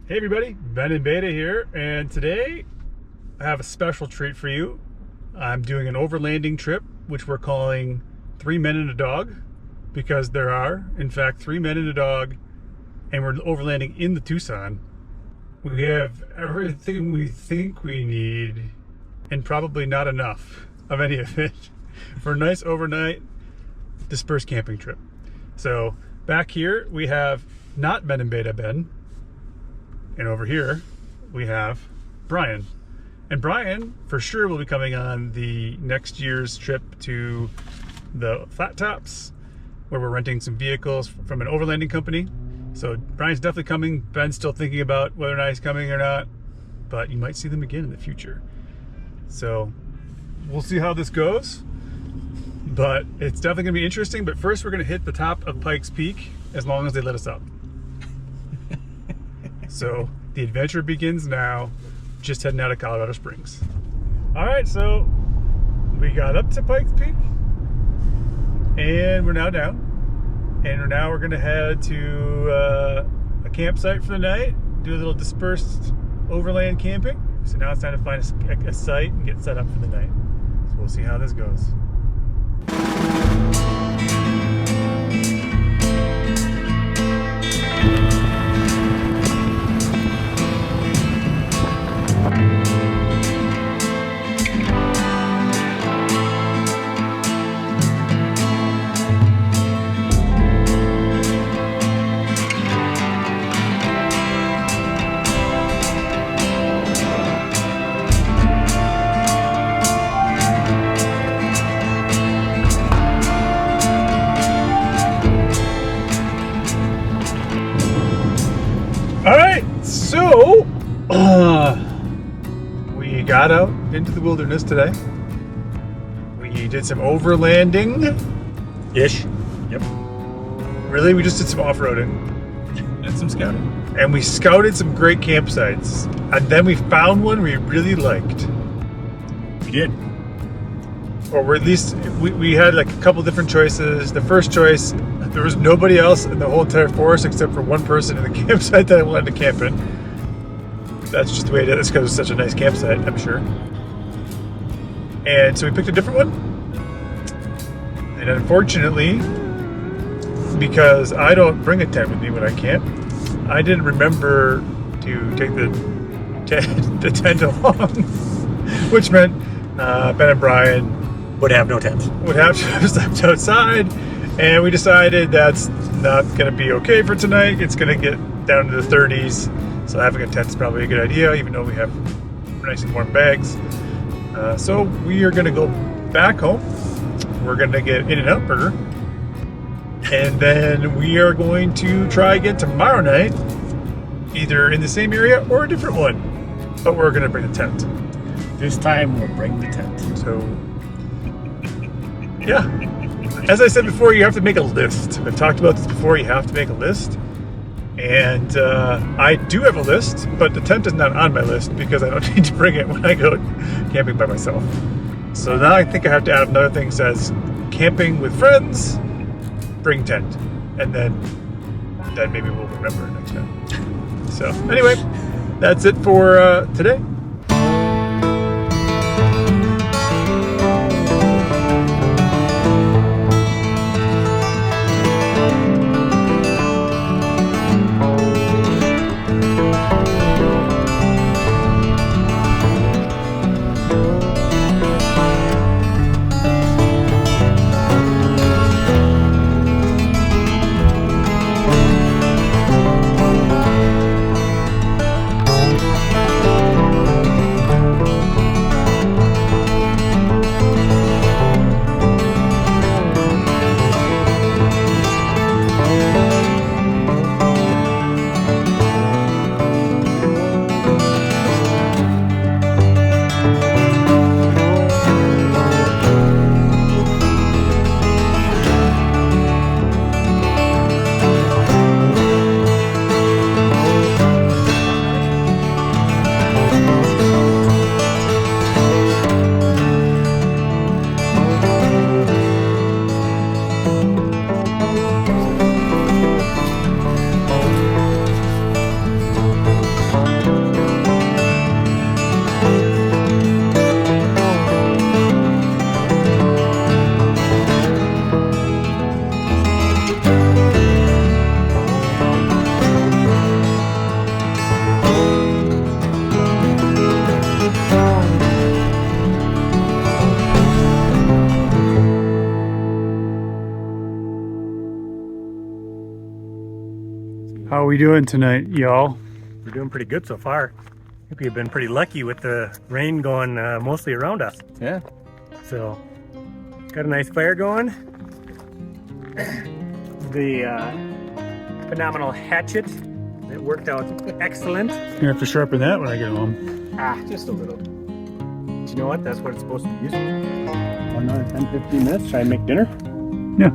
Hey everybody, Ben and Beta here, and today I have a special treat for you. I'm doing an overlanding trip, which we're calling 3 Men and a Dog, because there are, in fact, 3 men and a dog, and we're overlanding in the Tucson. We have everything we think we need, and probably not enough of any of it, for a nice overnight dispersed camping trip. So back here we have not Ben and Beta Ben, and over here we have Brian. And Brian for sure will be coming on the next year's trip to the Flat Tops, where we're renting some vehicles from an overlanding company. So Brian's definitely coming. Ben's still thinking about whether or not he's coming or not, but you might see them again in the future. So we'll see how this goes, but it's definitely gonna be interesting. But first we're gonna hit the top of Pikes Peak, as long as they let us up. So the adventure begins now, just heading out of Colorado Springs. All right, so we got up to Pikes Peak and we're now down, and we're gonna head to a campsite for the night, do a little dispersed overland camping. So now it's time to find a site and get set up for the night. So we'll see how this goes. So, we got out into the wilderness today. We did some overlanding-ish. Yep. Really, we just did some off-roading. And some scouting. And we scouted some great campsites. And then we found one we really liked. We did. Or at least, we had like a couple different choices. The first choice, there was nobody else in the whole entire forest except for one person in the campsite that I wanted to camp in. That's just the way it is, because it's such a nice campsite, I'm sure. And so we picked a different one. And unfortunately, because I don't bring a tent with me when I camp, I didn't remember to take the tent along, which meant Ben and Brian Would have no tent. would have to have slept outside, and we decided that's not going to be okay for tonight. It's going to get down to the 30s, so having a tent is probably a good idea, even though we have nice and warm bags. So we are going to go back home. We're going to get In-N-Out Burger, and then we are going to try again tomorrow night, either in the same area or a different one, but we're going to bring a tent. This time we'll bring the tent. So yeah, as I said before, you have to make a list. I've talked about this before. You have to make a list, and I do have a list, but the tent is not on my list because I don't need to bring it when I go camping by myself. So now I think I have to add another thing that says camping with friends, bring tent, and then maybe we'll remember it next time. So anyway, that's it for today. How are we doing tonight, y'all? We're doing pretty good so far. I think we've been pretty lucky with the rain going mostly around us. Yeah. So, got a nice fire going. The phenomenal hatchet, it worked out excellent. You're gonna have to sharpen that when I get home. Just a little. But you know what? That's what it's supposed to be used for. Another 10-15 minutes, try and make dinner. Yeah.